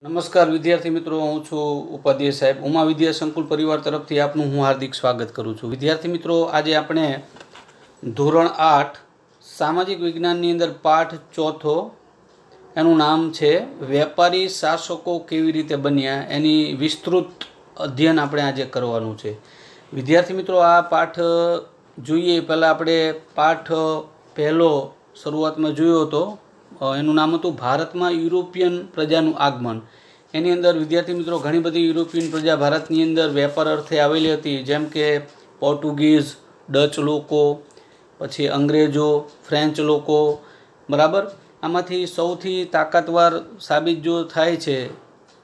નમસ્કાર વિદ્યાર્થી મિત્રો, હું છું ઉપાધ્યાય સાહેબ. ઉમા વિદ્યા સંકુલ પરિવાર તરફથી આપનું હું હાર્દિક સ્વાગત કરું છું. વિદ્યાર્થી મિત્રો, આજે આપણે ધોરણ 8 સામાજિક વિજ્ઞાનની અંદર પાઠ 4, એનું નામ છે વેપારી શાસકો કેવી રીતે બન્યા, એની વિસ્તૃત અધ્યયન આપણે આજે કરવાનું છે. વિદ્યાર્થી મિત્રો, આ પાઠ જોઈએ પહેલાં આપણે પાઠ પહેલો શરૂઆતમાં જોયો હતો. એનું નામ હતું ભારતમાં યુરોપિયન પ્રજાનું આગમન. એની અંદર વિદ્યાર્થી મિત્રો ઘણી બધી યુરોપિયન પ્રજા ભારતની અંદર વેપાર અર્થે આવેલી હતી, જેમ કે પોર્ટુગીઝ, ડચ લોકો, પછી અંગ્રેજો, ફ્રેન્ચ લોકો, બરાબર. આમાંથી સૌથી તાકાતવાર સાબિત જો થાય છે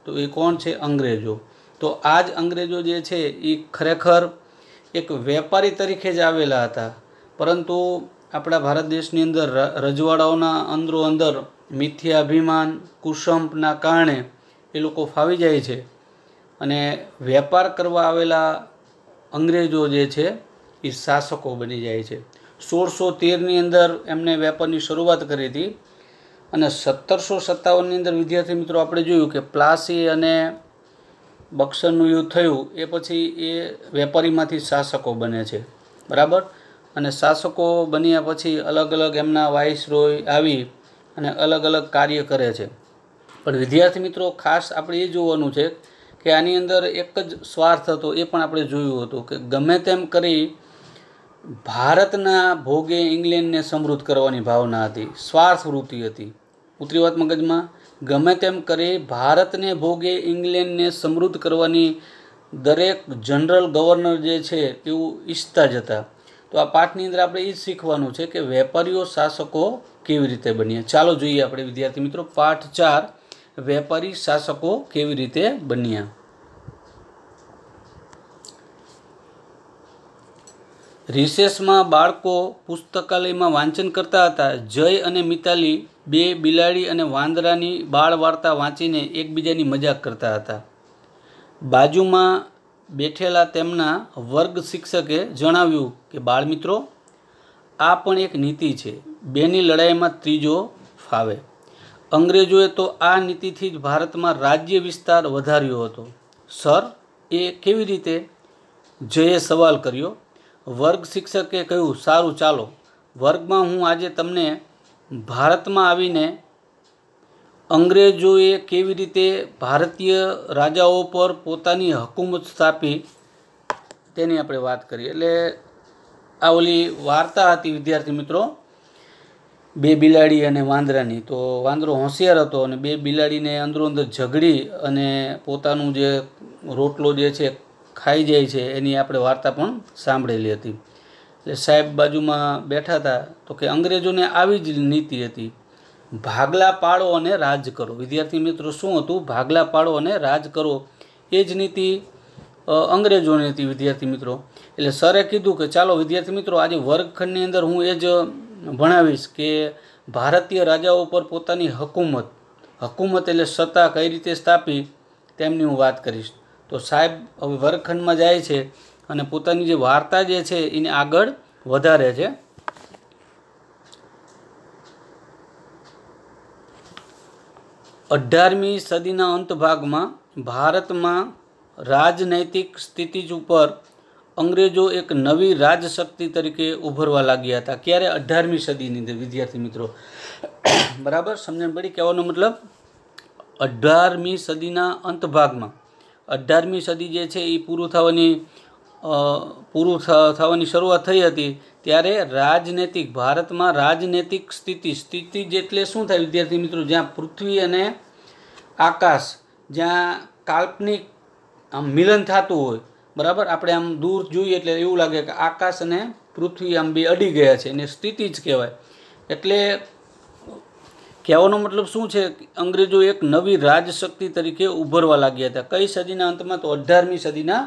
તો એ કોણ છે? અંગ્રેજો. તો આ જ અંગ્રેજો જે છે એ ખરેખર એક વેપારી તરીકે જ આવેલા હતા, પરંતુ આપણા ભારત દેશની અંદર રજવાડાઓના અંદરો અંદર મિથ્યાભિમાન, કુસંપના કારણે એ લોકો ફાવી જાય છે અને વેપાર કરવા આવેલા અંગ્રેજો જે છે એ શાસકો બની જાય છે. 1613ની અંદર એમને વેપારની શરૂઆત કરી હતી અને 1757ની અંદર વિદ્યાર્થી મિત્રો આપણે જોયું કે પ્લાસી અને બક્સરનું યુદ્ધ થયું. એ પછી એ વેપારીમાંથી શાસકો બને છે, બરાબર. અને શાસકો બન્યા પછી અલગ અલગ એમના વાઇસરોય આવી અને અલગ અલગ કાર્ય કરે છે. પણ વિદ્યાર્થી મિત્રો ખાસ આપણે એ જોવાનું છે કે આની અંદર એક જ સ્વાર્થ હતો, એ પણ આપણે જોયું હતું કે ગમે તેમ કરી ભારતના ભોગે ઇંગ્લેન્ડને સમૃદ્ધ કરવાની ભાવના હતી, સ્વાર્થ વૃત્તિ હતી. ઉતરી વાત મગજમાં? ગમે તેમ કરી ભારતને ભોગે ઇંગ્લેન્ડને સમૃદ્ધ કરવાની દરેક જનરલ ગવર્નર જે છે એવું ઈચ્છતા જ હતા. તો આ પાઠની અંદર આપણે એ જ શીખવાનું છે કે વેપારીઓ શાસકો કેવી રીતે બન્યા. ચાલો જોઈએ આપણે વિદ્યાર્થી મિત્રો પાઠ 4, વેપારી શાસકો કેવી રીતે બન્યા. રિસેસમાં બાળકો પુસ્તકાલયમાં વાંચન કરતા હતા. જય અને મિતાલી બે બિલાડી અને વાંદરાની બાળ વાર્તા વાંચીને એકબીજાની મજાક કરતા હતા. બાજુમાં બેઠેલા તેમના વર્ગ શિક્ષકે જણાવ્યું કે બાળમિત્રો, આ પણ એક નીતિ છે, બેની લડાઈમાં ત્રીજો ફાવે. અંગ્રેજોએ તો આ નીતિથી જ ભારતમાં રાજ્ય વિસ્તાર વધાર્યો હતો. સર, એ કેવી રીતે? જયે સવાલ કર્યો. વર્ગ શિક્ષકે કહ્યું, સારું ચાલો, વર્ગમાં હું આજે તમને ભારતમાં આવીને અંગ્રેજોએ કેવી રીતે ભારતીય રાજાઓ પર પોતાની હકૂમત સ્થાપી તેની આપણે વાત કરીએ. એટલે આ ઓલી વાર્તા હતી વિદ્યાર્થી મિત્રો, બે બિલાડી અને વાંદરાની. તો વાંદરો હોશિયાર હતો અને બે બિલાડીને અંદરો અંદર ઝઘડી અને પોતાનું જે રોટલો જે છે ખાઈ જાય છે, એની આપણે વાર્તા પણ સાંભળેલી હતી. એટલે સાહેબ બાજુમાં બેઠા હતા તો કે અંગ્રેજોને આવી જ નીતિ હતી, ભાગલા પાડો અને રાજ કરો. વિદ્યાર્થી મિત્રો શું હતું? ભાગલા પાડો અને રાજ કરો, એ જ નીતિ અંગ્રેજોની હતી વિદ્યાર્થી મિત્રો. એટલે સરે કીધું કે ચાલો વિદ્યાર્થી મિત્રો, આજે વર્ગખંડની અંદર હું એ જ ભણાવીશ કે ભારતીય રાજાઓ પર પોતાની હકૂમત એટલે સત્તા કઈ રીતે સ્થાપી તેમની હું વાત કરીશ. તો સાહેબ હવે વર્ગખંડમાં જાય છે અને પોતાની જે વાર્તા જે છે એને આગળ વધારે છે. 18મી સદીના અંત ભાગમાં ભારતમાં રાજનૈતિક સ્થિતિ ઉપર અંગ્રેજો એક નવી રાજશક્તિ તરીકે ઉભરવા લાગ્યા હતા. ક્યારે? 18મી સદીની અંદર વિદ્યાર્થી મિત્રો, બરાબર સમજણ પડી કહેવાનો મતલબ? 18મી સદીના અંત ભાગમાં, 18મી સદી જે છે એ પૂરું થવાની શરૂઆત થઈ હતી ત્યારે ભારતમાં રાજનૈતિક સ્થિતિ જેટલે શું થાય વિદ્યાર્થી મિત્રો? જ્યાં પૃથ્વી અને આકાશ, જ્યાં કાલ્પનિક આમ મિલન થતું હોય, બરાબર. આપણે આમ દૂર જોઈએ એટલે એવું લાગે કે આકાશ અને પૃથ્વી આમ બે અડી ગયા છે, એને સ્થિતિ જ કહેવાય. એટલે કહેવાનો મતલબ શું છે? અંગ્રેજો એક નવી રાજશક્તિ તરીકે ઉભરવા લાગ્યા હતા. કઈ સદીના અંતમાં? તો 18મી સદીના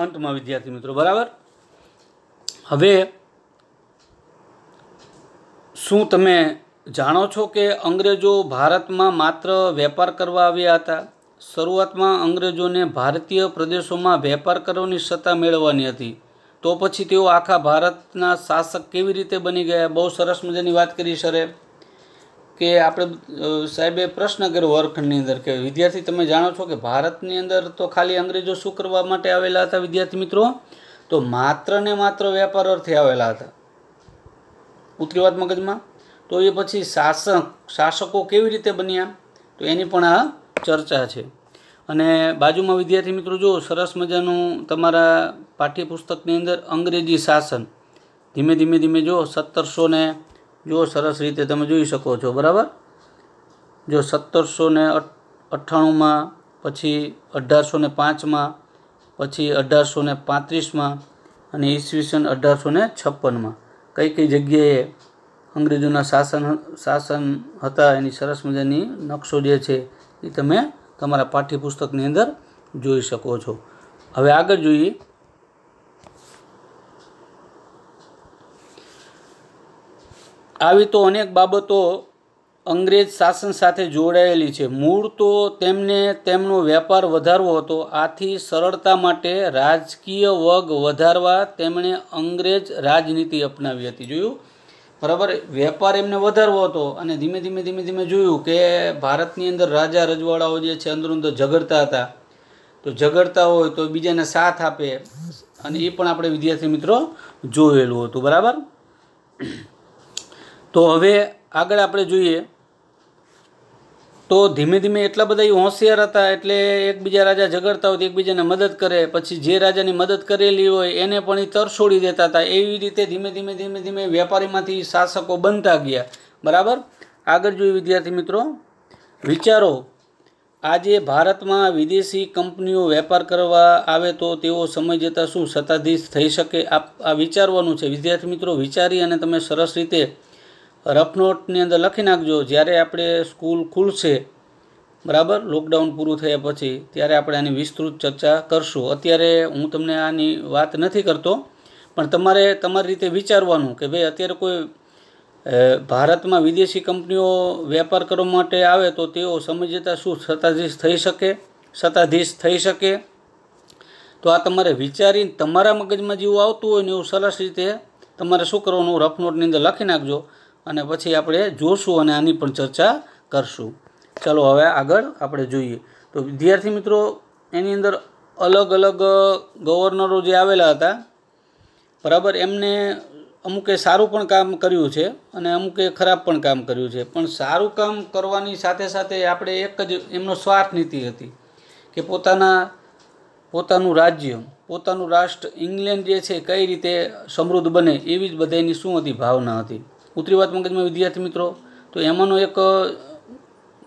અંતમાં વિદ્યાર્થી મિત્રો, બરાબર. હવે શું તમે જાણો છો કે અંગ્રેજો ભારતમાં માત્ર વેપાર કરવા આવ્યા હતા? શરૂઆતમાં અંગ્રેજોને ભારતીય પ્રદેશોમાં વેપાર કરવાની સત્તા મેળવવાની હતી. તો પછી તેઓ આખા ભારતના શાસક કેવી રીતે બની ગયા? બહુ સરસ મજાની વાત કરી સરે કે આપણે સાહેબે પ્રશ્ન કર્યો વર્ગખંડની અંદર કે વિદ્યાર્થી તમે જાણો છો કે ભારતની અંદર તો ખાલી અંગ્રેજો શું કરવા માટે આવેલા હતા વિદ્યાર્થી મિત્રો? તો માત્ર ને માત્ર વેપાર અર્થે આવેલા હતા. ઉતરી વાત મગજમાં? તો એ પછી શાસકો કેવી રીતે બન્યા તો એની પણ આ ચર્ચા છે. અને બાજુમાં વિદ્યાર્થી મિત્રો જો સરસ મજાનું તમારા પાઠ્યપુસ્તકની અંદર અંગ્રેજી શાસન ધીમે ધીમે જો 1700 ને જો સરસ રીતે તમે જોઈ શકો છો. બરાબર, જો 1798માં, પછી 1805માં, પછી 1835માં અને ઈસવીસન 1856માં કઈ જગ્યાએ અંગ્રેજોના શાસન હતા એની સરસ મજાની નકશો જે છે એ તમે તમારા પાઠ્યપુસ્તકની અંદર જોઈ શકો છો. હવે આગળ જોઈએ. આવી તો અનેક બાબતો અંગ્રેજ શાસન સાથે જોડાયેલી છે. મૂળ તો તેમને તેમનો વેપાર વધારવો હતો. આથી સરળતા માટે રાજકીય વગ વધારવા તેમણે અંગ્રેજ રાજનીતિ અપનાવી હતી. જોયું? બરાબર, વેપાર એમને વધારવો હતો અને ધીમે ધીમે જોયું કે ભારતની અંદર રાજા રજવાડાઓ જે છે અંદર ઝઘડતા હતા. તો ઝઘડતા હોય તો બીજાને સાથ આપે અને એ પણ આપણે વિદ્યાર્થી મિત્રો જોયેલું હતું. બરાબર, તો હવે આગળ આપણે જોઈએ તો ધીમે એટલા બધા હોશિયાર હતા એટલે એકબીજા રાજા ઝઘડતા હોય તો એકબીજાને મદદ કરે, પછી જે રાજાની મદદ કરેલી હોય એને પણ એ તરછોડી દેતા હતા. એવી રીતે ધીમે વેપારીમાંથી શાસકો બનતા ગયા. બરાબર, આગળ જોઈએ વિદ્યાર્થી મિત્રો. વિચારો, આજે ભારતમાં વિદેશી કંપનીઓ વેપાર કરવા આવે તો તેઓ સમય જતાં શું સત્તાધીશ થઈ શકે? આ વિચારવાનું છે વિદ્યાર્થી મિત્રો. વિચારી અને તમે સરસ રીતે રફ નોટની અંદર લખી નાખજો. જ્યારે આપણે સ્કૂલ ખુલશે, બરાબર, લોકડાઉન પૂરું થયા પછી, ત્યારે આપણે આની વિસ્તૃત ચર્ચા કરશું. અત્યારે હું તમને આની વાત નથી કરતો, પણ તમારે તમારી રીતે વિચારવાનું કે ભાઈ અત્યારે કોઈ ભારતમાં વિદેશી કંપનીઓ વેપાર કરવા માટે આવે તો તેઓ સમય જતાં શું સત્તાધીશ થઈ શકે? તો આ તમારે વિચારીને તમારા મગજમાં જેવું આવતું હોય ને એવું સરસ રીતે તમારે શું કરવાનું, રફ નોટની અંદર લખી નાખજો અને પછી આપણે જોશું અને આની પણ ચર્ચા કરશું. ચાલો હવે આગળ આપણે જોઈએ. તો વિદ્યાર્થી મિત્રો એની અંદર અલગ અલગ ગવર્નરો જે આવેલા હતા, બરાબર, એમને અમુકે સારું પણ કામ કર્યું છે અને અમુકે ખરાબ પણ કામ કર્યું છે. પણ સારું કામ કરવાની સાથે આપણે એક જ એમનો સ્વાર્થ નીતિ હતી કે પોતાનું રાજ્ય, પોતાનું રાષ્ટ્ર ઇંગ્લેન્ડ જે છે કઈ રીતે સમૃદ્ધ બને એવી જ બધાની શું હતી, ભાવના હતી. ઉતરી વાત મગજમાં વિદ્યાર્થી મિત્રો. તો એમાંનો એક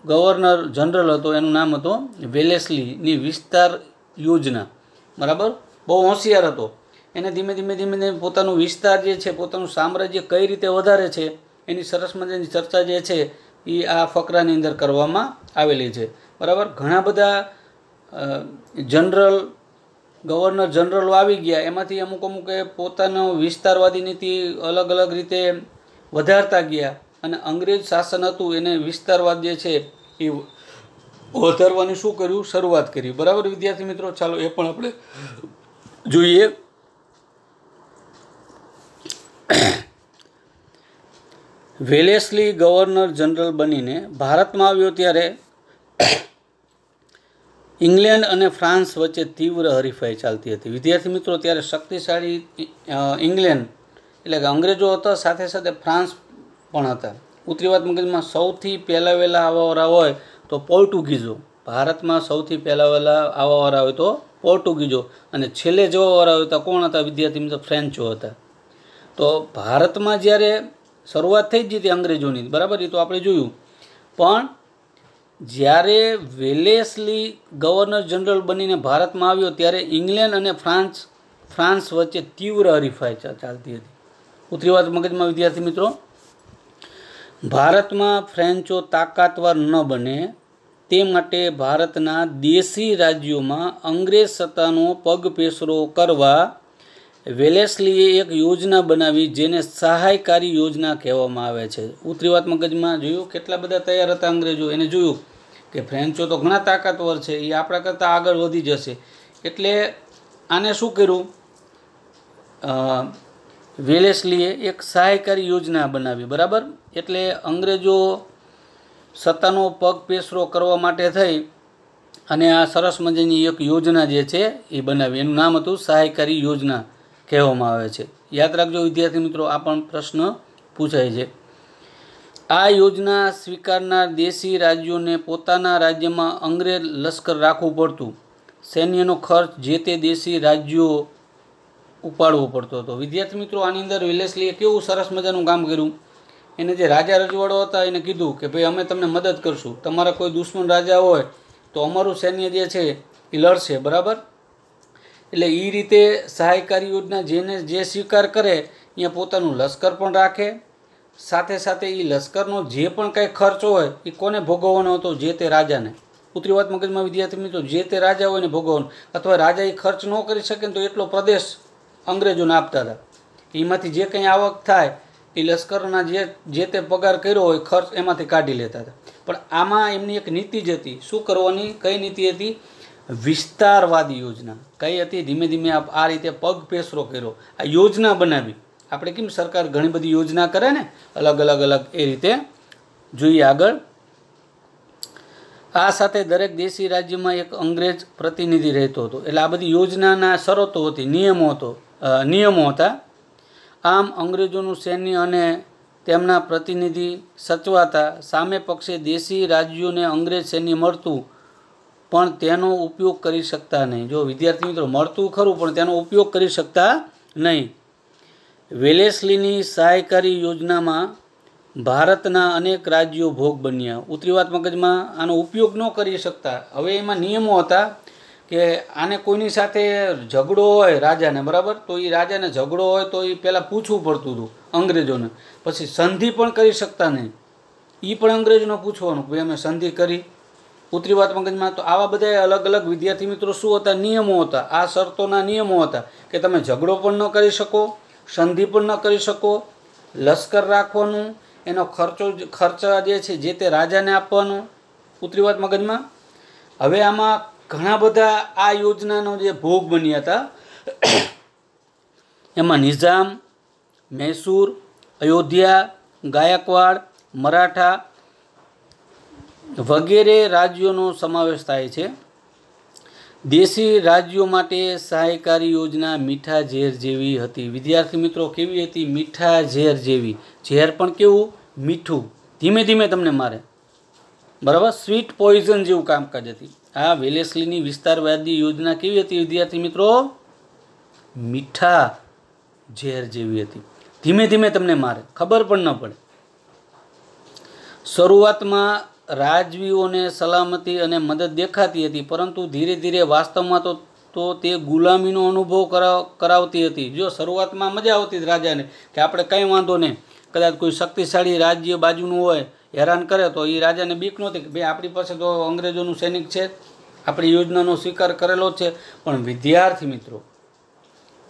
ગવર્નર જનરલ હતો, એનું નામ હતો વેલેસ્લીની વિસ્તાર યોજના. બરાબર, બહુ હોશિયાર હતો. એને ધીમે પોતાનું વિસ્તાર જે છે, પોતાનું સામ્રાજ્ય કઈ રીતે વધારે છે એની સરસ મજાની ચર્ચા જે છે એ આ ફકરાની અંદર કરવામાં આવેલી છે. બરાબર, ઘણા બધા ગવર્નર જનરલો આવી ગયા. એમાંથી અમુકે પોતાનો વિસ્તારવાદી નીતિ અલગ રીતે વધારતા ગયા અને અંગ્રેજ શાસન હતું એને વિસ્તારવાદ જે છે એ વધારવાની શું કર્યું, શરૂઆત કરી. બરાબર વિદ્યાર્થી મિત્રો, ચાલો એ પણ આપણે જોઈએ. વેલેસ્લી ગવર્નર જનરલ બનીને ભારતમાં આવ્યો ત્યારે ઇંગ્લેન્ડ અને ફ્રાન્સ વચ્ચે તીવ્ર હરીફાઈ ચાલતી હતી. વિદ્યાર્થી મિત્રો, ત્યારે શક્તિશાળી ઇંગ્લેન્ડ એટલે કે અંગ્રેજો હતા, સાથે ફ્રાન્સ પણ હતા. ઉતરી વાત મગજમાં. સૌથી પહેલાં આવવાવાળા હોય તો પોર્ટુગીઝો. ભારતમાં સૌથી પહેલાં આવવાવાળા હોય તો પોર્ટુગીઝો અને છેલ્લે જવાવાળા હોય તો કોણ હતા વિદ્યાર્થી મિત્રો? ફ્રેન્ચો હતા. તો ભારતમાં જ્યારે શરૂઆત થઈ જ હતી અંગ્રેજોની, બરાબર, એ તો આપણે જોયું. પણ જ્યારે વેલેસ્લી ગવર્નર જનરલ બનીને ભારતમાં આવ્યો ત્યારે ઇંગ્લેન્ડ અને ફ્રાન્સ વચ્ચે તીવ્ર હરીફાઈ ચાલતી હતી. ઉતરી વાત મગજમાં વિદ્યાર્થી મિત્રો. ભારતમાં ફ્રેન્ચો તાકાતવાર ન બને તે માટે ભારતના દેશી રાજ્યોમાં અંગ્રેજ સત્તાનો પગપેસરો કરવા વેલેસ્લીએ એક યોજના બનાવી જેને સહાયકારી યોજના કહેવામાં આવે છે. ઉતરી વાત મગજમાં. જોયું કેટલા બધા તૈયાર હતા અંગ્રેજો. એને જોયું કે ફ્રેન્ચો તો ઘણા તાકાતવર છે, એ આપણા કરતાં આગળ વધી જશે, એટલે આને શું કર્યું, વેલેસ્લીએ એક સહાયકારી યોજના બનાવી. બરાબર, એટલે અંગ્રેજો સત્તાનો પગ પેસરો કરવા માટે થઈ અને આ સરસ મજાની એક યોજના જે છે એ બનાવી. એનું નામ હતું સહાયકારી યોજના કહેવામાં આવે છે. યાદ રાખજો વિદ્યાર્થી મિત્રો, આ પણ પ્રશ્ન પૂછાય છે. આ યોજના સ્વીકારનાર દેશી રાજ્યોને પોતાના રાજ્યમાં અંગ્રેજ લશ્કર રાખવું પડતું. સૈન્યનો ખર્ચ જે તે દેશી રાજ્યો ઉપાડવો પડતો હતો. વિદ્યાર્થી મિત્રો, આની અંદર વેલેસ્લીએ કેવું સરસ મજાનું કામ કર્યું. એને જે રાજા રજવાડો હતા એને કીધું કે ભાઈ અમે તમને મદદ કરશું, તમારા કોઈ દુશ્મન રાજા હોય તો અમારું સૈન્ય જે છે એ લડશે, બરાબર. એટલે એ રીતે સહાયકારી યોજના જેને જે સ્વીકાર કરે અહીંયા પોતાનું લશ્કર પણ રાખે, સાથે સાથે એ લશ્કરનો જે પણ કાંઈ ખર્ચ હોય એ કોને ભોગવવાનો હતો? જે તે રાજાને. ઉતરી વાત મગજમાં વિદ્યાર્થી મિત્રો, જે તે રાજા હોય ને ભોગવવાનો, અથવા રાજા એ ખર્ચ ન કરી શકે ને તો એટલો પ્રદેશ અંગ્રેજોને આપતા હતા. એમાંથી જે કંઈ આવક થાય એ લશ્કરના જે તે પગાર કર્યો હોય ખર્ચ એમાંથી કાઢી લેતા હતા. પણ આમાં એમની એક નીતિ જ હતી. શું કરવાની? કઈ નીતિ હતી? વિસ્તારવાદી યોજના. કઈ હતી? ધીમે ધીમે આ રીતે પગ પેસરો કર્યો, આ યોજના બનાવી. આપણે કેમ સરકાર ઘણી બધી યોજના કરે ને, અલગ અલગ એ રીતે જોઈએ આગળ. આ સાથે દરેક દેશી રાજ્યમાં એક અંગ્રેજ પ્રતિનિધિ રહેતો હતો. એટલે આ બધી યોજનાના શરતો હતી, નિયમો હતા. આમ અંગ્રેજોનું સૈન્ય અને તેમના પ્રતિનિધિ સચવાતા. સામે પક્ષે દેશી રાજ્યોને અંગ્રેજ સૈન્ય મળતું પણ તેનો ઉપયોગ કરી શકતા નહીં. જો વિદ્યાર્થી મિત્રો, મળતું ખરું પણ તેનો ઉપયોગ કરી શકતા નહીં. વેલેસ્લીની સહાયકારી યોજનામાં ભારતના અનેક રાજ્યો ભોગ બન્યા. ઉતરી વાત મગજમાં, આનો ઉપયોગ ન કરી શકતા. હવે એમાં નિયમો હતા કે આને કોઈની સાથે ઝઘડો હોય રાજાને, બરાબર, તો એ રાજાને ઝઘડો હોય તો એ પહેલાં પૂછવું પડતું હતું અંગ્રેજોને. પછી સંધિ પણ કરી શકતા નહીં, એ પણ અંગ્રેજોને પૂછવાનું ભાઈ અમે સંધિ કરી. ઉતરી વાત મગજમાં. તો આવા બધા અલગ અલગ વિદ્યાર્થી મિત્રો શું હતા? નિયમો હતા. આ શરતોના નિયમો હતા કે તમે ઝઘડો પણ ન કરી શકો, સંધિ પણ ન કરી શકો, લશ્કર રાખવાનું, એનો ખર્ચા જે છે જે તે રાજાને આપવાનું. ઉતરી વાત મગજમાં. હવે આમાં ઘણા બધા આ યોજનાનો જે ભોગ બન્યા હતા એમાં નિઝામ, મૈસૂર, અયોધ્યા, ગાયકવાડ, મરાઠા વગેરે રાજ્યોનો સમાવેશ થાય છે. દેશી રાજ્યો માટે સહાયકારી યોજના મીઠા ઝેર જેવી હતી. વિદ્યાર્થી મિત્રો, કેવી હતી? મીઠા ઝેર જેવી. ઝેર પણ કેવું? મીઠું, ધીમે ધીમે તમને મારે, બરાબર. સ્વીટ પોઈઝન જેવું કામકાજ હતી. આ વેલેસ્લીની વિસ્તારવાદી યોજના કેવી હતી વિદ્યાર્થી મિત્રો? મીઠા ઝેર જેવી હતી. ધીમે ધીમે તમને મારે, ખબર પણ ન પડે. શરૂઆતમાં રાજવીઓને સલામતી અને મદદ દેખાતી હતી, પરંતુ ધીરે ધીરે વાસ્તવમાં તો તે ગુલામીનો અનુભવ કરાવતી હતી. જો શરૂઆતમાં મજા આવતી હતી રાજાને કે આપણે કંઈ વાંધો નહીં, કદાચ કોઈ શક્તિશાળી રાજ્ય બાજુનું હોય હેરાન કરે તો એ રાજાને બીક નહોતી કે ભાઈ આપણી પાસે તો અંગ્રેજોનું સૈનિક છે, આપણી યોજનાનો સ્વીકાર કરેલો છે. પણ વિદ્યાર્થી મિત્રો,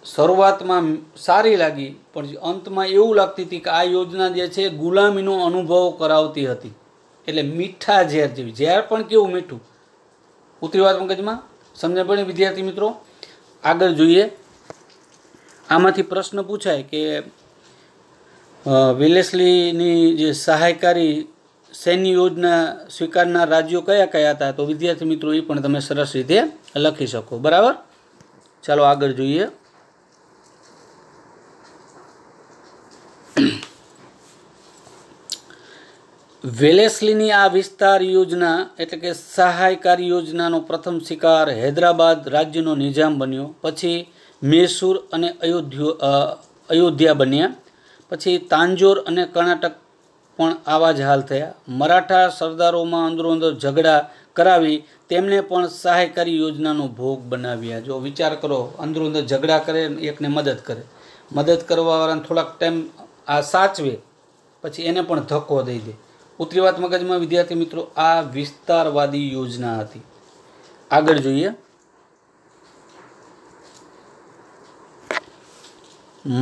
શરૂઆતમાં સારી લાગી પણ અંતમાં એવું લાગતી હતી કે આ યોજના જે છે ગુલામીનો અનુભવ કરાવતી હતી. એટલે મીઠા ઝેર જેવી. ઝેર પણ કેવું? મીઠું. ઉતરી વાત મગજમાં, સમજણ પડી વિદ્યાર્થી મિત્રો? આગળ જોઈએ. આમાંથી પ્રશ્ન પૂછાય કે વેલેસ્લીની જે સહાયકારી સૈન્ય યોજના સ્વીકારનાર રાજ્યો કયા કયા હતા? તો વિદ્યાર્થી મિત્રો એ પણ તમે સરસ રીતે લખી શકો, બરાબર. ચાલો આગળ જોઈએ. વેલેસ્લીની આ વિસ્તાર યોજના એટલે કે સહાયકારી યોજનાનો પ્રથમ શિકાર હૈદરાબાદ રાજ્યનો નિઝામ બન્યો. પછી મૈસૂર અને અયોધ્યા બન્યા. પછી તાંજોર અને કર્ણાટક પણ આવા જ હાલ થયા. મરાઠા સરદારોમાં અંદરોઅંદર ઝઘડા કરાવી તેમને પણ સહાયકારી યોજનાનો ભોગ બનાવ્યા. જો વિચાર કરો, અંદરોઅંદર ઝઘડા કરે, એકને મદદ કરે, મદદ કરવાવાળાને થોડાક ટાઈમ આ સાચવે, પછી એને પણ ધક્કો દઈ દે. ઉતરી વાત મગજમાં વિદ્યાર્થી મિત્રો, આ વિસ્તારવાદી યોજના હતી. આગળ જોઈએ.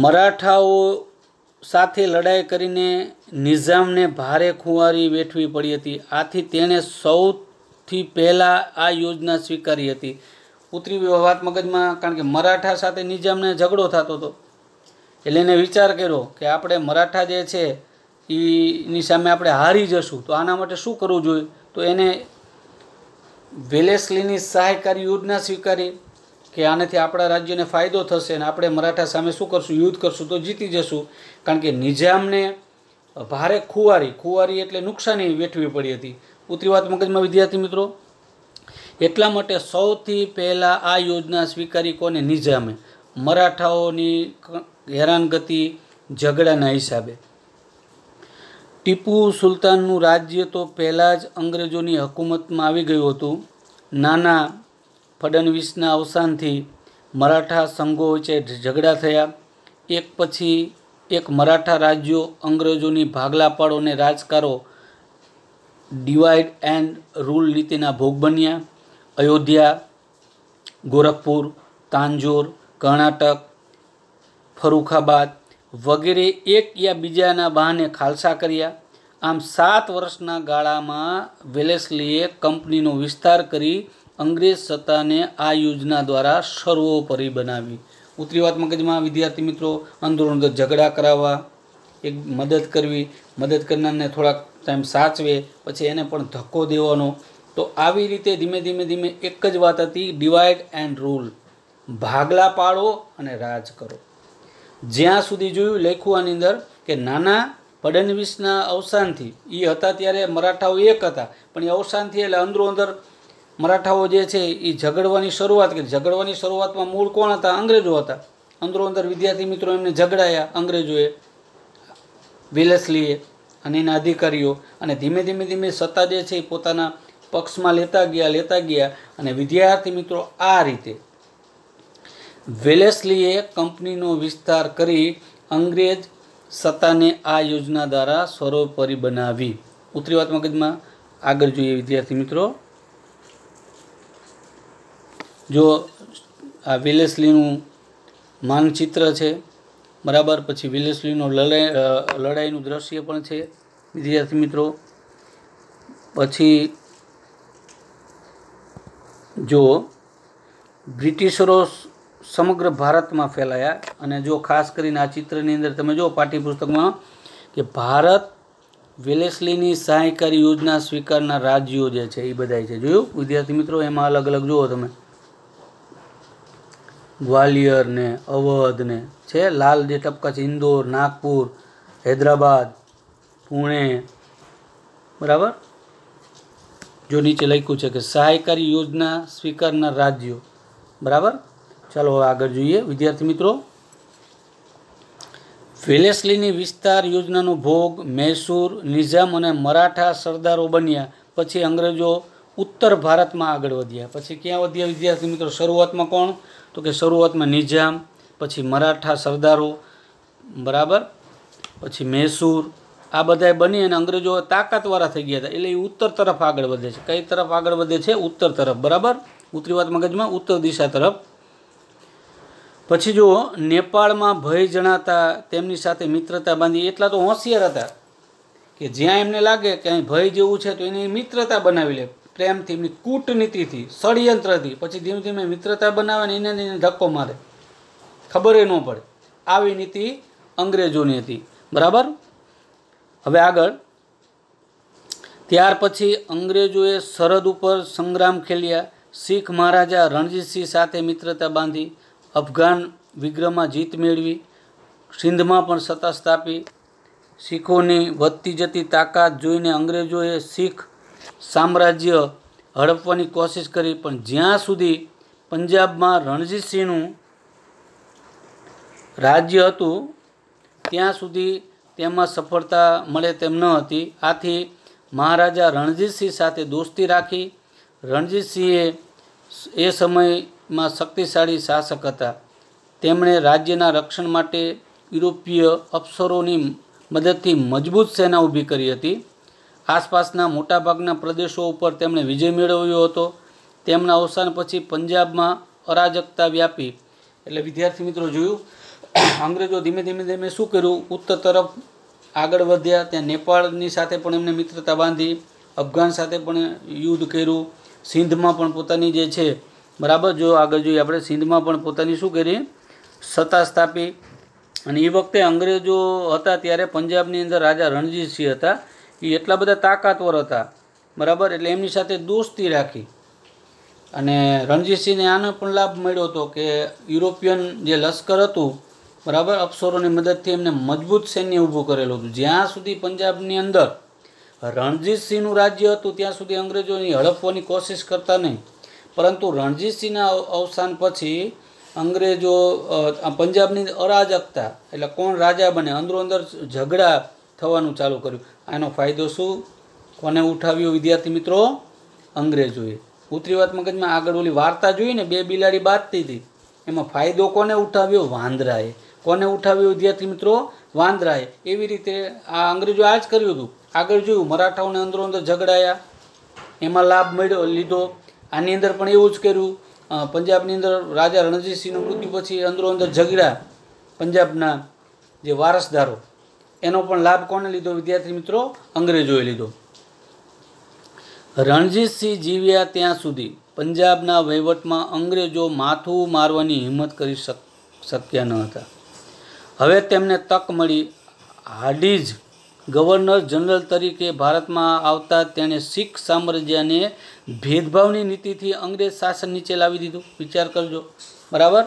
મરાઠાઓ સાથે લડાઈ કરીને નિઝામને ભારે ખુવારી વેઠવી પડી હતી. આથી તેણે સૌથી પહેલાં આ યોજના સ્વીકારી હતી. ઉતરી વાત મગજમાં, કારણ કે મરાઠા સાથે નિઝામને ઝઘડો થતો હતો એટલે એને વિચાર કર્યો કે આપણે મરાઠા જે છે એની સામે આપણે હારી જશું તો આના માટે શું કરવું જોઈએ? તો એને વેલેસ્લીની સહાયકારી યોજના સ્વીકારી કે આનાથી આપણા રાજ્યને ફાયદો થશે અને આપણે મરાઠા સામે શું કરશું? યુદ્ધ કરશું તો જીતી જશું. કારણ કે નિજામને ભારે ખુવારી એટલે નુકસાની વેઠવી પડી હતી. ઉતરી વાત મગજમાં વિદ્યાર્થી મિત્રો? એટલા માટે સૌથી પહેલાં આ યોજના સ્વીકારી કોને? નિજામે. મરાઠાઓની હેરાનગતિ ઝઘડાના હિસાબે. ટીપુ સુલતાનનું રાજ્ય તો પહેલાં જ અંગ્રેજોની હકૂમતમાં આવી ગયું હતું. નાના ફડણવીસના અવસાનથી મરાઠા સંઘો વચ્ચે ઝઘડા થયા. એક પછી એક મરાઠા રાજ્યો અંગ્રેજોની ભાગલા પાડો અને રાજકારો ડિવાઇડ એન્ડ રૂલ નીતિના ભોગ બન્યા. અયોધ્યા, ગોરખપુર, તાંજોર, કર્ણાટક, ફરુખાબાદ વગેરે એક યા બીજાના બહાને ખાલસા કર્યા. આમ 7 વર્ષના ગાળામાં વેલેસ્લીએ કંપનીનો વિસ્તાર કરી અંગ્રેજ સત્તાને આ યોજના દ્વારા સર્વોપરી બનાવી. ઉતરી વાત મગજમાં વિદ્યાર્થી મિત્રો? અંદરો ઝઘડા કરાવવા, એક મદદ કરવી, મદદ કરનારને થોડાક ટાઈમ સાચવે, પછી એને પણ ધક્કો દેવાનો. તો આવી રીતે ધીમે ધીમે એક જ વાત હતી, ડિવાઇડ એન્ડ રૂલ. ભાગલા પાડો અને રાજ કરો. જ્યાં સુધી જોયું લખ્યું આની અંદર કે નાના ફડણવીસના અવસાનથી, એ હતા ત્યારે મરાઠાઓ એક હતા, પણ એ અવસાનથી એટલે અંદરો અંદર મરાઠાઓ જે છે એ ઝઘડવાની શરૂઆત કરી. ઝઘડવાની શરૂઆતમાં મૂળ કોણ હતા? અંગ્રેજો હતા. અંદરો અંદર વિદ્યાર્થી મિત્રો એમને ઝઘડાયા અંગ્રેજોએ, વેલેસ્લીએ અને એના અધિકારીઓ, અને ધીમે ધીમે સત્તા જે છે એ પોતાના પક્ષમાં લેતા ગયા. અને વિદ્યાર્થી મિત્રો આ રીતે વેલેસ્લીએ કંપનીનો વિસ્તાર કરી અંગ્રેજ સત્તાને આ યોજના દ્વારા સર્વોપરી બનાવી. ઉતરી વાત મગજમાં? આગળ જોઈએ વિદ્યાર્થી મિત્રો. જો આ વેલેસ્લીનું માનચિત્ર છે, બરાબર. પછી વેલેસ્લીનું લડાઈનું દ્રશ્ય પણ છે વિદ્યાર્થી મિત્રો. પછી જો બ્રિટિશરો સમગ્ર ભારતમાં ફેલાયા, અને જો ખાસ કરીને આ ચિત્રની અંદર તમે જો પાઠ્યપુસ્તકમાં કે ભારત વેલેસ્લીની સહાયકારી યોજના સ્વીકારનાર રાજ્યો જે છે એ બધા છે. જોયું વિદ્યાર્થી મિત્રો? એમાં અલગ અલગ જુઓ તમે, ગ્વાલિયર ને અવધ ને છે, લાલ જે ટપકા છે, ઇન્દોર, નાગપુર, હૈદરાબાદ, પુણે, બરાબર. જો નીચે લખ્યું છે કે સહાયકારી યોજના સ્વીકારનાર રાજ્યો, બરાબર. ચાલો હવે આગળ જોઈએ વિદ્યાર્થી મિત્રો. વેલેસ્લીની વિસ્તાર યોજનાનો ભોગ મૈસૂર, નિઝામ અને મરાઠા સરદારો બન્યા. પછી અંગ્રેજો ઉત્તર ભારતમાં આગળ વધ્યા. પછી ક્યાં વધ્યા વિદ્યાર્થી મિત્રો? શરૂઆતમાં કોણ? તો કે શરૂઆતમાં નિઝામ, પછી મરાઠા સરદારો, બરાબર. પછી મૈસૂર, આ બધાય બની અને અંગ્રેજો તાકાતવાળા થઈ ગયા હતા, એટલે એ ઉત્તર તરફ આગળ વધે છે. કઈ તરફ આગળ વધે છે? ઉત્તર તરફ, બરાબર. ઉત્તરી વાત મગજમાં? ઉત્તર દિશા તરફ. પછી જુઓ, નેપાળમાં ભય જણાતા તેમની સાથે મિત્રતા બાંધી. એટલા તો હોશિયાર હતા કે જ્યાં એમને લાગે કે અહીં ભય જેવું છે તો એની મિત્રતા બનાવી લે, પ્રેમથી, એમની કૂટનીતિથી, ષડયંત્રથી. પછી ધીમે ધીમે મિત્રતા બનાવે ને એને ધક્કો મારે, ખબર ન પડે. આવી નીતિ અંગ્રેજોની હતી, બરાબર. હવે આગળ, ત્યાર પછી અંગ્રેજોએ સરહદ ઉપર સંગ્રામ ખેલ્યા. શીખ મહારાજા રણજીતસિંહ સાથે મિત્રતા બાંધી, અફઘાન વિગ્રહમાં જીત મેળવી, સિંધમાં પણ સત્તા સ્થાપી. શીખોની વધતી જતી તાકાત જોઈને અંગ્રેજોએ શીખ સામ્રાજ્ય હડપવાની કોશિશ કરી, પણ જ્યાં સુધી પંજાબમાં રણજીતસિંહનું રાજ્ય હતું ત્યાં સુધી તેમાં સફળતા મળે તેમ ન હતી. આથી મહારાજા રણજીતસિંહ સાથે દોસ્તી રાખી. રણજીતસિંહે એ સમયમાં શક્તિશાળી શાસક હતા. તેમણે રાજ્યના રક્ષણ માટે યુરોપીય અફસરોની મદદથી મજબૂત સેના ઊભી કરી હતી. આસપાસના મોટાભાગના પ્રદેશો ઉપર તેમણે વિજય મેળવ્યો હતો. તેમના અવસાન પછી પંજાબમાં અરાજકતા વ્યાપી. એટલે વિદ્યાર્થી મિત્રો જોયું, અંગ્રેજો ધીમે ધીમે શું કર્યું? ઉત્તર તરફ આગળ વધ્યા. ત્યાં નેપાળની સાથે પણ એમને મિત્રતા બાંધી, અફઘાન સાથે પણ યુદ્ધ કર્યું, સિંધમાં પણ પોતાની જે છે, બરાબર. જો આગળ જોઈએ આપણે, સિંધમાં પણ પોતાની શું કરી? સત્તા સ્થાપી. અને એ વખતે અંગ્રેજો હતા ત્યારે પંજાબની અંદર રાજા રણજીતસિંહ હતા. એ એટલા બધા તાકાતવર હતા, બરાબર. એટલે એમની સાથે દોસ્તી રાખી અને રણજીતસિંહને આનો પણ લાભ મળ્યો હતો કે યુરોપિયન જે લશ્કર હતું, બરાબર, અફસરોની મદદથી એમને મજબૂત સૈન્ય ઊભું કરેલું હતું. જ્યાં સુધી પંજાબની અંદર રણજીતસિંહનું રાજ્ય હતું ત્યાં સુધી અંગ્રેજોની હડપવાની કોશિશ કરતા નહીં. પરંતુ રણજીતસિંહના અવસાન પછી અંગ્રેજો પંજાબની અરાજકતા, એટલે કોણ રાજા બને, અંદરો અંદર ઝઘડા થવાનું ચાલુ કર્યું. આનો ફાયદો શું કોને ઉઠાવ્યો વિદ્યાર્થી મિત્રો? અંગ્રેજોએ. ઉતરી વાત મગજમાં. આગળ ઓલી વાર્તા જોઈ ને, 2 બિલાડી બાંધતી હતી, એમાં ફાયદો કોને ઉઠાવ્યો? વાંદરાએ. કોને ઉઠાવ્યો વિદ્યાર્થી મિત્રો? વાંદરાએ. એવી રીતે આ અંગ્રેજો આ જ કર્યું હતું. આગળ જોયું, મરાઠાઓને અંદરો અંદર ઝઘડાયા, એમાં લાભ મળ્યો લીધો. આની અંદર પણ એવું જ કર્યું. પંજાબની અંદર રાજા રણજીતસિંહનું મૃત્યુ પછી અંદરો અંદર ઝઘડા પંજાબના જે વારસદારો, એનો પણ લાભ કોને લીધો વિદ્યાર્થી મિત્રો? અંગ્રેજોએ લીધો. રણજીતસિંહ જીવ્યા ત્યાં સુધી પંજાબના વહીવટમાં અંગ્રેજો માથું મારવાની હિંમત કરી શક્યા ન હતા. હવે તેમને તક મળી. હાર્ડિંજ ગવર્નર જનરલ તરીકે ભારતમાં આવતા તેણે શીખ સામ્રાજ્યને ભેદભાવની નીતિથી અંગ્રેજ શાસન નીચે લાવી દીધું. વિચાર કરજો, બરાબર.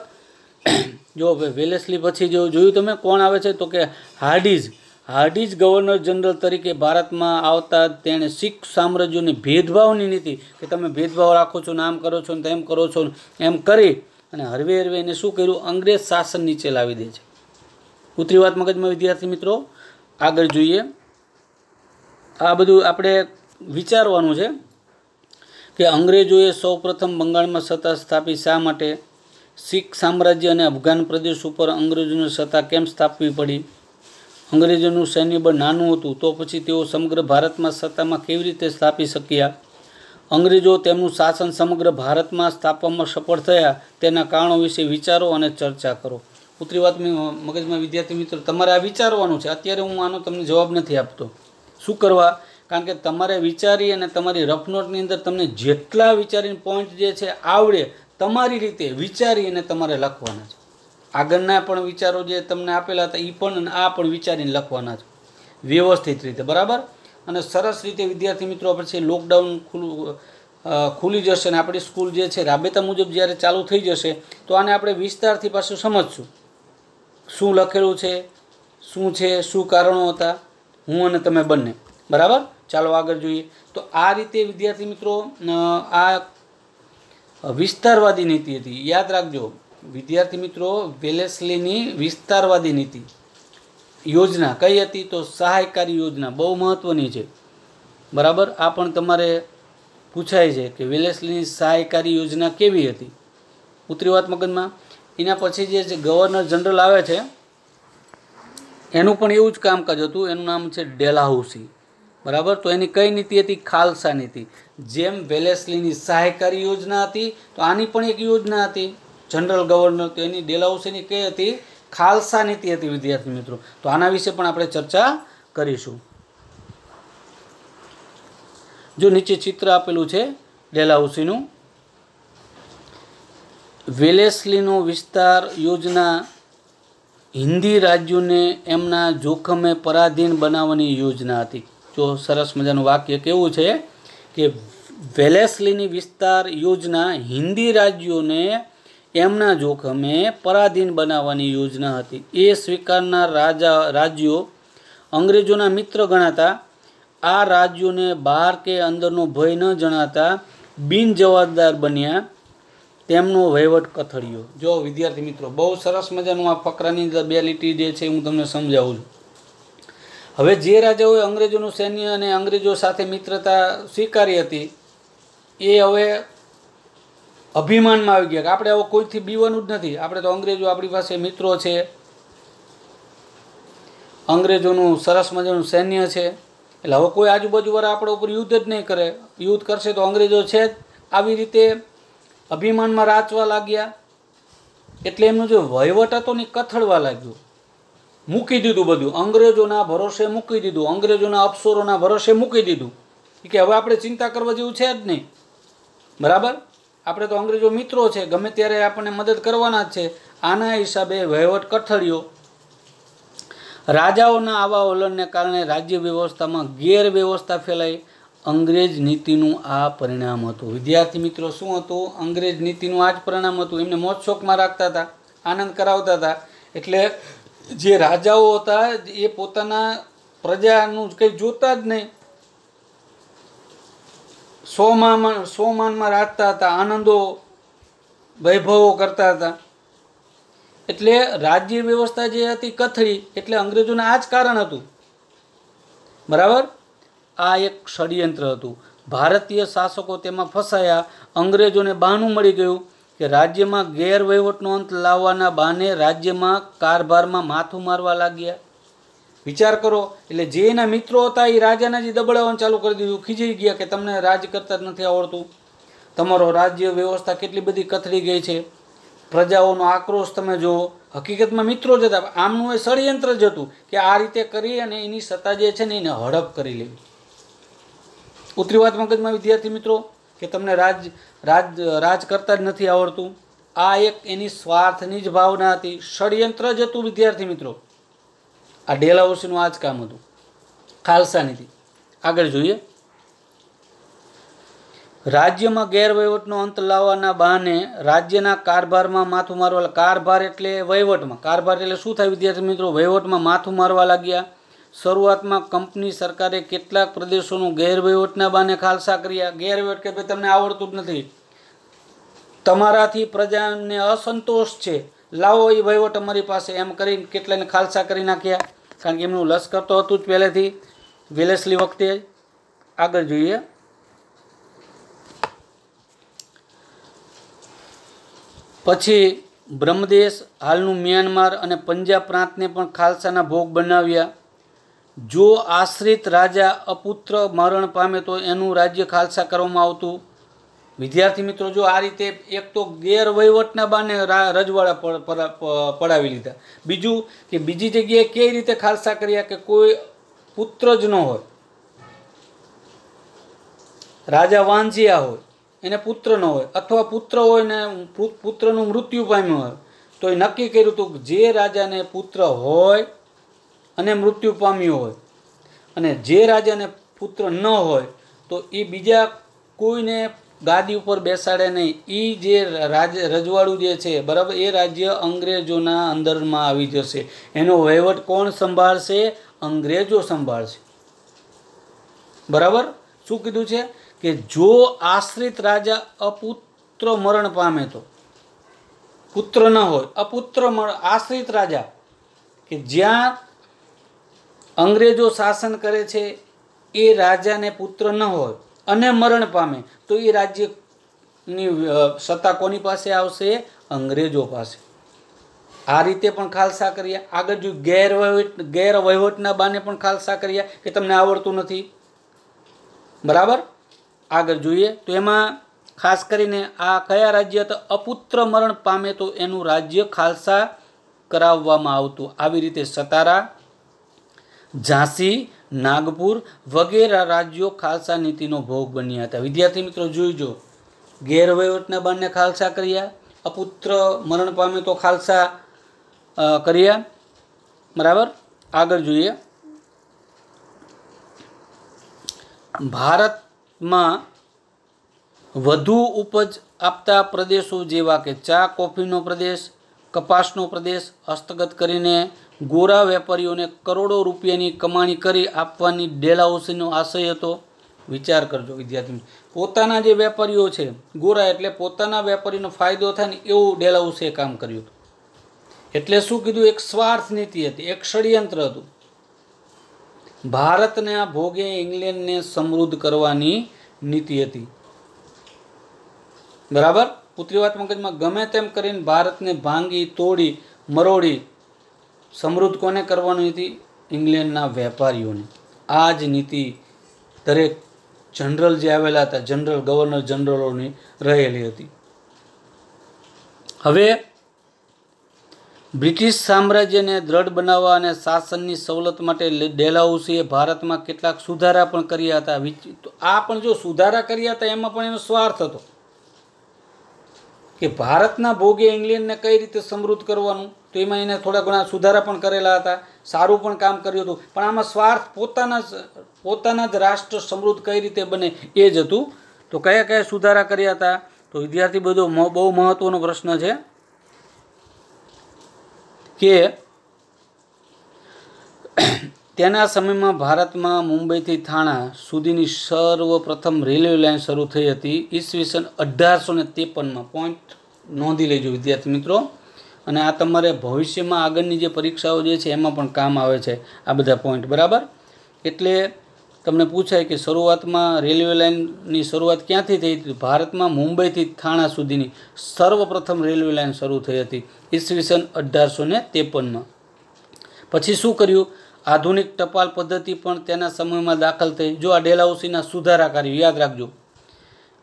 જો વેલેસ્લી પછી જો જોયું તમે કોણ આવે છે, તો કે હાર્ડિંજ ગવર્નર જનરલ તરીકે ભારતમાં આવતા તેણે શીખ સામ્રાજ્યોની ભેદભાવની નીતિ, કે તમે ભેદભાવ રાખો છો ને આમ કરો છો ને તેમ કરો છો, એમ કરી અને હરવે હરવે એને શું કર્યું? અંગ્રેજ શાસન નીચે લાવી દે છે. ઉતરી વાત મગજમાં વિદ્યાર્થી મિત્રો. આગળ જોઈએ. આ બધું આપણે વિચારવાનું છે કે અંગ્રેજોએ સૌપ્રથમ બંગાળમાં સત્તા સ્થાપી શા માટે? શીખ સામ્રાજ્ય અને અફઘાન પ્રદેશ ઉપર અંગ્રેજોની સત્તા કેમ સ્થાપવી પડી? અંગ્રેજોનું સૈન્ય બળ નાનું હતું, તો પછી તેઓ સમગ્ર ભારતમાં સત્તામાં કેવી રીતે સ્થાપી શક્યા? અંગ્રેજો તેમનું શાસન સમગ્ર ભારતમાં સ્થાપવામાં સફળ થયા, તેના કારણો વિશે વિચારો અને ચર્ચા કરો. ઉતરી વાત મગજમાં વિદ્યાર્થી મિત્રો. તમારે આ વિચારવાનું છે. અત્યારે હું આનો તમને જવાબ નથી આપતો. શું કરવા? કારણ કે તમારે વિચારી અને તમારી રફ નોટની અંદર તમને જેટલા વિચારીને પોઈન્ટ જે છે આવડે, તમારી રીતે વિચારી અને તમારે લખવાના છે. આગળના પણ વિચારો જે તમને આપેલા હતા એ પણ આ પણ વિચારીને લખવાના છે વ્યવસ્થિત રીતે, બરાબર. અને સરસ રીતે વિદ્યાર્થી મિત્રો પછી લોકડાઉન ખુલી જશે અને આપણી સ્કૂલ જે છે રાબેતા મુજબ જ્યારે ચાલુ થઈ જશે તો આને આપણે વિસ્તારથી પાછું સમજશું. શું લખેલું છે, શું કારણો હતા, હું અને તમે બંને, બરાબર. ચાલો આગળ જોઈએ. તો આ રીતે વિદ્યાર્થી મિત્રો આ વિસ્તારવાદી નીતિ હતી. યાદ રાખજો વિદ્યાર્થી મિત્રો, વેલેસ્લીની વિસ્તારવાદી નીતિ યોજના કઈ હતી? તો સહાયકારી યોજના. બહુ મહત્વની છે, બરાબર. આ પણ તમારે પૂછાય છે કે વેલેસ્લીની સહાયકારી યોજના કેવી હતી? ઉતરી વાત મગજમાં. એના પછી જે ગવર્નર જનરલ આવે છે એનું પણ એવું જ કામકાજ હતું. એનું નામ છે ડેલહાઉસી, બરાબર. તો એની કઈ નીતિ હતી? ખાલસા નીતિ. જેમ વેલેસ્લીની સહાયકારી યોજના હતી, તો આની પણ એક યોજના હતી જનરલ ગવર્નર. તો એની ડેલહાઉસીની કઈ હતી? ખાલસા નીતિ હતી વિદ્યાર્થી મિત્રો. તો આના વિશે પણ આપણે ચર્ચા કરીશું. જો નીચે ચિત્ર આપેલું છે ડેલહાઉસીનું. વેલેસ્લીનો વિસ્તાર યોજના હિન્દી રાજ્યોને એમના જોખમે પરાધીન બનાવવાની યોજના હતી. જો સરસ મજાનું વાક્ય કેવું છે કે વેલેસ્લીની વિસ્તાર યોજના હિન્દી રાજ્યોને એમના જોખમે પરાધીન બનાવવાની યોજના હતી. એ સ્વીકારનાર રાજ્યો અંગ્રેજોના મિત્ર ગણાતા. આ રાજ્યોને બહાર કે અંદરનો ભય ન જણાતા બિનજવાબદાર બન્યા. તેમનો વહીવટ કથળ્યો. જો વિદ્યાર્થી મિત્રો બહુ સરસ મજાનું આ ફકરાની અંદર 2 લીટી જે છે હું તમને સમજાવું છું. હવે જે રાજાઓએ અંગ્રેજોનું સૈન્ય અને અંગ્રેજો સાથે મિત્રતા સ્વીકારી હતી એ હવે અભિમાનમાં આવી ગયા કે આપણે હવે કોઈથી બીવાનું જ નથી. આપણે તો અંગ્રેજો આપણી પાસે મિત્રો છે, અંગ્રેજોનું સરસ મજાનું સૈન્ય છે, એટલે હવે કોઈ આજુબાજુવાળા આપણા ઉપર યુદ્ધ જ નહીં કરે. યુદ્ધ કરશે તો અંગ્રેજો છે જ. આવી રીતે અભિમાનમાં રાચવા લાગ્યા. એટલે એમનું જે વહીવટ હતો ને કથળવા લાગ્યું. મૂકી દીધું બધું, અંગ્રેજોના ભરોસે મૂકી દીધું, અંગ્રેજોના અફસરોના ભરોસે મૂકી દીધું કે હવે આપણે ચિંતા કરવા જેવું છે જ નહીં, બરાબર. આપણે તો અંગ્રેજો મિત્રો છે, ગમે ત્યારે આપણને મદદ કરવાના જ છે. આના હિસાબે વહીવટ કથળ્યો. રાજાઓના આવા વલણને કારણે રાજ્ય વ્યવસ્થામાં ગેરવ્યવસ્થા ફેલાઈ. અંગ્રેજ નીતિનું આ પરિણામ હતું. વિદ્યાર્થી મિત્રો, શું હતું? અંગ્રેજ નીતિનું આ જ પરિણામ હતું. એમને મોજ શોખમાં રાખતા હતા, આનંદ કરાવતા હતા. એટલે જે રાજાઓ હતા એ પોતાના પ્રજાનું કંઈ જોતા જ નહીં, સોમાનમાં રાખતા હતા, આનંદો વૈભવો કરતા હતા. એટલે રાજ્ય વ્યવસ્થા જે હતી કથળી. એટલે અંગ્રેજોને આ જ કારણ હતું. બરાબર? આ એક ષડયંત્ર હતું. ભારતીય શાસકો તેમાં ફસાયા. અંગ્રેજોને બહાનું મળી ગયું કે રાજ્યમાં ગેરવહીવટનો અંત લાવવાના બહાને રાજ્યમાં કારભારમાં માથું મારવા લાગ્યા. વિચાર કરો. એટલે જે એના મિત્રો હતા એ રાજાને જ દબડાવવાનું ચાલુ કરી દીધું. ખીજાઈ ગયા કે તમને રાજ કરતા જ નથી આવડતું, તમારો રાજ્ય વ્યવસ્થા કેટલી બધી કથળી ગઈ છે. પ્રજાઓનો આક્રોશ તમે જુઓ. હકીકતમાં મિત્રો જ હતા. આમનું એ ષડયંત્ર જ હતું કે આ રીતે કરી અને એની સત્તા જે છે ને એને હડપ કરી લેવી. ઉતરી વાત મગજમાં વિદ્યાર્થી મિત્રો કે તમને રાજ કરતા જ નથી આવડતું. આ એક એની સ્વાર્થની જ ભાવના હતી, ષડયંત્ર જ હતું વિદ્યાર્થી મિત્રો. આ ડેલહાઉસીનું આ જ કામ હતું, ખાલસા નીતિ. આગળ જોઈએ. રાજ્યમાં ગેરવહીવટનો અંત લાવવાના બહાને રાજ્યના કારભારમાં માથું મારવા. કારભાર એટલે વહીવટમાં. કારભાર એટલે શું થાય વિદ્યાર્થી મિત્રો? વહીવટમાં માથું મારવા લાગ્યા. શરૂઆતમાં કંપની સરકારે કેટલાક પ્રદેશોનું ગેરવહીવટના બહાને ખાલસા કર્યા. ગેરવહીવટ કે ભાઈ તમને આવડતું જ નથી, તમારાથી પ્રજાને અસંતોષ છે, લાવો એ વહીવટ અમારી પાસે, એમ કરીને કેટલાને ખાલસા કરી નાખ્યા. કારણ કે એમનું લશ્કર તો હતું જ પહેલેથી, વેલેસ્લી વખતે. આગળ જોઈએ. પછી બ્રહ્મદેશ, હાલનું મ્યાનમાર અને પંજાબ પ્રાંતને પણ ખાલસાના ભોગ બનાવ્યા. જો આશ્રિત રાજા અપુત્ર મરણ પામે તો એનું રાજ્ય ખાલસા કરવામાં આવતું. વિદ્યાર્થી મિત્રો, જો આ રીતે એક તો ગેરવહીવટના બાને રજવાડા પડાવી લીધા. બીજું કે બીજી જગ્યાએ કઈ રીતે ખાલસા કર્યા કે કોઈ પુત્ર જ ન હોય, રાજા વાંઝિયા હોય, એને પુત્ર ન હોય, અથવા પુત્ર હોય ને પુત્રનું મૃત્યુ પામ્યું હોય, તો એ નક્કી કર્યું હતું કે જે રાજાને પુત્ર હોય અને મૃત્યુ પામ્યું હોય, અને જે રાજાને પુત્ર ન હોય તો એ બીજા કોઈને ગાદી ઉપર બેસાડે નહીં. એ જે રજવાડું જે છે, બરાબર, એ રાજ્ય અંગ્રેજોના અંદરમાં આવી જશે. એનો વહીવટ કોણ સંભાળશે? અંગ્રેજો સંભાળશે. બરાબર? શું કીધું છે કે જો આશ્રિત રાજા અપુત્ર મરણ પામે તો, પુત્ર ન હોય, અપુત્ર આશ્રિત રાજા કે જ્યાં અંગ્રેજો શાસન કરે છે એ રાજાને પુત્ર ન હોય અને મરણ પામે તો એ રાજ્યની સત્તા કોની પાસે આવશે? અંગ્રેજો પાસે. આ રીતે પણ ખાલસા કર્યા. આગળ જો ગેરવહીવટના બાને પણ ખાલસા કર્યા કે તમને આવડતું નથી. બરાબર? આગળ જોઈએ તો એમાં ખાસ કરીને આ કયા રાજ્ય હતા? અપુત્ર મરણ પામે તો એનું રાજ્ય ખાલસા કરાવવામાં આવતું. આવી રીતે સતારા, ઝાંસી, નાગપુર વગેરે રાજ્યો ખાલસા નીતિનો ભોગ બન્યા હતા. વિદ્યાર્થી મિત્રો જોઈજો, ગેરવહીવટના બાને ખાલસા કર્યા, અપુત્ર મરણ પામે તો ખાલસા કર્યા. બરાબર? આગળ જોઈએ. ભારતમાં વધુ ઉપજ આપતા પ્રદેશો જેવા કે ચા, કોફીનો પ્રદેશ, કપાસનો પ્રદેશ હસ્તગત કરીને ગોરા વેપારીઓને કરોડો રૂપિયાની કમાણી કરી આપવાની ડેલહાઉસીનો આશય હતો. વિચાર કરજો વિદ્યાર્થી. પોતાના જે વેપારીઓ છે, ગોરા એટલે પોતાના વેપારીનો ફાયદો થાય ને એવું ડેલહાઉસીએ કામ કર્યું હતું. એટલે શું કીધું? એક સ્વાર્થ નીતિ હતી, એક ષડયંત્ર હતું. ભારતના ભોગે ઇંગ્લેન્ડને સમૃદ્ધ કરવાની નીતિ હતી. બરાબર? ઉતરી વાત મગજમાં. ગમે તેમ કરીને ભારતને ભાંગી તોડી મરોડી સમૃદ્ધ કોને કરવાની હતી? ઇંગ્લેન્ડના વેપારીઓને. આ જ નીતિ દરેક જનરલ જે આવેલા હતા, ગવર્નર જનરલોની રહેલી હતી. હવે બ્રિટિશ સામ્રાજ્યને દ્રઢ બનાવવા અને શાસનની સવલત માટે ડેલહાઉસીએ ભારતમાં કેટલાક સુધારા પણ કર્યા હતા. આ પણ જો સુધારા કર્યા હતા એમાં પણ એનો સ્વાર્થ હતો કે ભારતના ભોગે ઇંગ્લેન્ડને કઈ રીતે સમૃદ્ધ કરવાનું, તો એમાં એને થોડા ઘણા સુધારા પણ કરેલા હતા, સારું પણ કામ કર્યું હતું, પણ આમાં સ્વાર્થ પોતાના જ રાષ્ટ્ર સમૃદ્ધ કઈ રીતે બને એ જ હતું. તો કયા કયા સુધારા કર્યા હતા? તો વિદ્યાર્થી બધો બહુ મહત્વનો પ્રશ્ન છે કે તેના સમયમાં ભારતમાં મુંબઈથી થાણા સુધીની સર્વપ્રથમ રેલવે લાઇન શરૂ થઈ હતી ઈસવીસન 1853માં. પોઈન્ટ નોંધી લેજો વિદ્યાર્થી મિત્રો, અને આ તમારે ભવિષ્યમાં આગળની જે પરીક્ષાઓ જે છે એમાં પણ કામ આવે છે આ બધા પોઈન્ટ, બરાબર. એટલે તમને પૂછાય કે શરૂઆતમાં રેલવે લાઇનની શરૂઆત ક્યાંથી થઈ હતી? ભારતમાં મુંબઈથી થાણા સુધીની સર્વપ્રથમ રેલવે લાઇન શરૂ થઈ હતી ઈસવીસન 1853માં. પછી શું કર્યું? આધુનિક ટપાલ પદ્ધતિ પણ તેના સમયમાં દાખલ થઈ. જો આ ડેલહાઉસીના સુધારા કાર્યો યાદ રાખજો.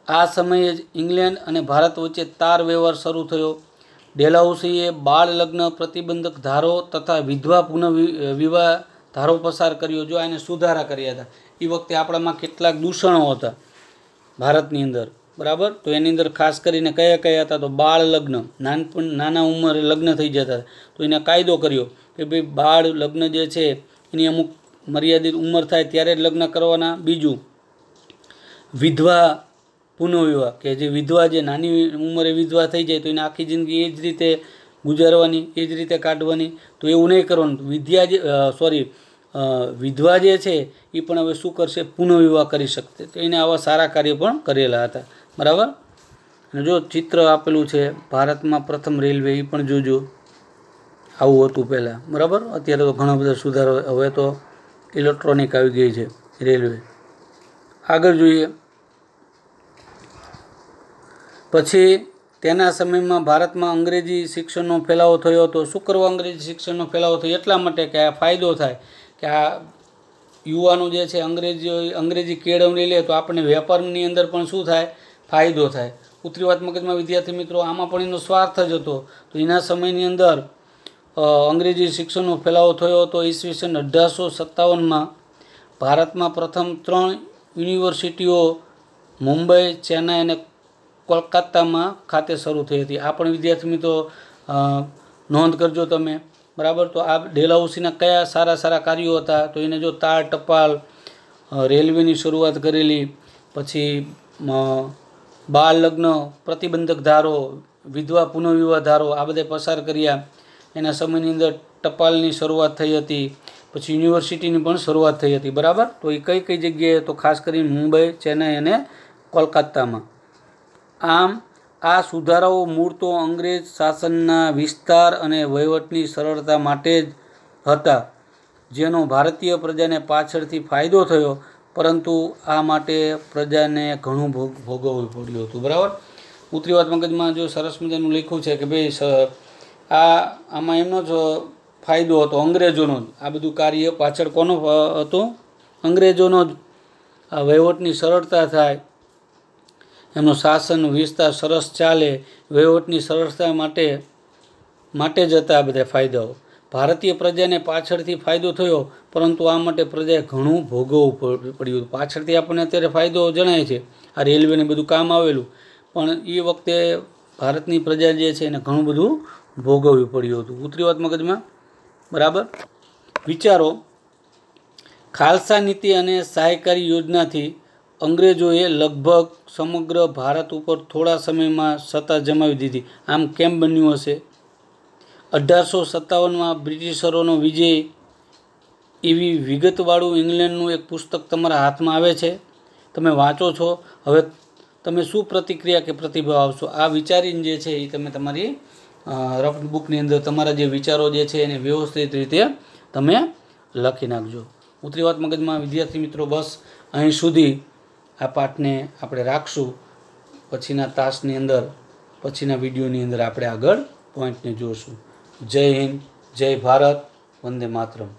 આ સમયે જ ઇંગ્લેન્ડ અને ભારત વચ્ચે તાર વ્યવહાર શરૂ થયો. ડેલહાઉસીએ બાળ લગ્ન પ્રતિબંધક ધારો તથા વિધવા પુનઃવિવાહ ધારો પસાર કર્યો. જો એને સુધારા કર્યા હતા. એ વખતે આપણામાં કેટલાક દૂષણો હતા ભારતની અંદર, બરાબર. તો એની અંદર ખાસ કરીને કયા કયા હતા? તો બાળ લગ્ન, નાના ઉંમરે લગ્ન થઈ જતા હતા, તો એને કાયદો કર્યો કે ભાઈ બાળ લગ્ન જે છે એની અમુક મર્યાદિત ઉંમર થાય ત્યારે જ લગ્ન કરવાના. બીજું, વિધવા પુનઃવિવાહ, કે જે વિધવા જે નાની ઉંમરે વિધવા થઈ જાય તો એને આખી જિંદગી એ જ રીતે ગુજારવાની, એ જ રીતે કાઢવાની. તો એવું નહીં કરવાનું. વિધવા જે છે એ પણ હવે શું કરશે? પુનઃવિવાહ કરી શકશે. તો એને આવા સારા કાર્ય પણ કરેલા હતા, બરાબર. અને જો ચિત્ર આપેલું છે ભારતમાં પ્રથમ રેલવે, એ પણ જોજો. આવું હતું પહેલાં, બરાબર. અત્યારે તો ઘણા બધા સુધારો, હવે તો ઇલેક્ટ્રોનિક આવી ગઈ છે રેલવે. આગળ જોઈએ. પછી તેના સમયમાં ભારતમાં અંગ્રેજી શિક્ષણનો ફેલાવો થયો હતો. શું કરવા અંગ્રેજી શિક્ષણનો ફેલાવો થયો? એટલા માટે કે આ ફાયદો થાય કે આ યુવાનો જે છે અંગ્રેજી કેળવણી લે તો આપણે વેપારની અંદર પણ શું થાય? ફાયદો થાય. ઉત્તરી વાત મગજમાં વિદ્યાર્થી મિત્રો, આમાં પણ એનો સ્વાર્થ જ હતો. તો એના સમયની અંદર અંગ્રેજી શિક્ષણનો ફેલાવો થયો હતો. ઈસવીસન 1857માં ભારતમાં પ્રથમ 3 યુનિવર્સિટીઓ મુંબઈ, ચેન્નાઈ અને કોલકાતામાં ખાતે શરૂ થઈ હતી. આ પણ વિદ્યાર્થી મિત્રો નોંધ કરજો તમે, બરાબર. તો આ ડેલહાઉસીના કયા સારા કાર્યો હતા? તો એને જો તાર ટપાલ, રેલવેની શરૂઆત કરેલી, પછી બાળ લગ્ન પ્રતિબંધક ધારો, વિધવા પુનઃવિવાહ ધારો, આ બધા પસાર કર્યા. એના સમયની અંદર ટપાલની શરૂઆત થઈ હતી. પછી યુનિવર્સિટીની પણ શરૂઆત થઈ હતી, બરાબર. તો એ કઈ જગ્યાએ? તો ખાસ કરીને મુંબઈ, ચેન્નાઈ અને કોલકાતામાં. આમ આ સુધારાઓ મૂળ તો અંગ્રેજ શાસનના વિસ્તાર અને વહીવટની સરળતા માટે જ હતા, જેનો ભારતીય પ્રજાને પાછળથી ફાયદો થયો, પરંતુ આ માટે પ્રજાને ઘણું ભોગવવું પડ્યું હતું, બરાબર. ઉત્તરી વાત મગજમાં જો સરસ મજાનું લખ્યું છે કે ભાઈ આમાં એમનો જ ફાયદો હતો, અંગ્રેજોનો જ. આ બધું કાર્ય પાછળ કોનો હતો? અંગ્રેજોનો જ. આ વહીવટની સરળતા થાય, એમનું શાસન વિસ્તાર સરસ ચાલે, વહીવટની સરળતા માટે જ હતા આ બધા ફાયદાઓ. ભારતીય પ્રજાને પાછળથી ફાયદો થયો, પરંતુ આ માટે પ્રજાએ ઘણું ભોગવવું પડ્યું. પાછળથી આપણને અત્યારે ફાયદો જણાય છે, આ રેલવેને બધું કામ આવેલું, પણ એ વખતે ભારતની પ્રજા જે છે એને ઘણું બધું ભોગવવું પડ્યું હતું. ઉત્તરી વાત મગજમાં, બરાબર. વિચારો. ખાલસા નીતિ અને સહાયકારી યોજનાથી અંગ્રેજોએ લગભગ સમગ્ર ભારત ઉપર થોડા સમયમાં સત્તા જમાવી દીધી. આમ કેમ બન્યું હશે? 1857માં બ્રિટિશરોનો વિજય, એવી વિગતવાળું ઇંગ્લેન્ડનું એક પુસ્તક તમારા હાથમાં આવે છે, તમે વાંચો છો. હવે તમે શું પ્રતિક્રિયા કે પ્રતિભાવ આવશો? આ વિચારીને જે છે એ તમે તમારી રફ બુકની અંદર તમારા જે વિચારો જે છે એને વ્યવસ્થિત રીતે તમે લખી નાખજો. ઉત્તરી વાત મગજમાં વિદ્યાર્થી મિત્રો, બસ અહીં સુધી આ પાઠને આપણે રાખશું. પછીના તાસની અંદર, પછીના વિડીયોની અંદર આપણે આગળ પોઈન્ટને જોશું. જય હિન્દ, જય ભારત, વંદે માતરમ.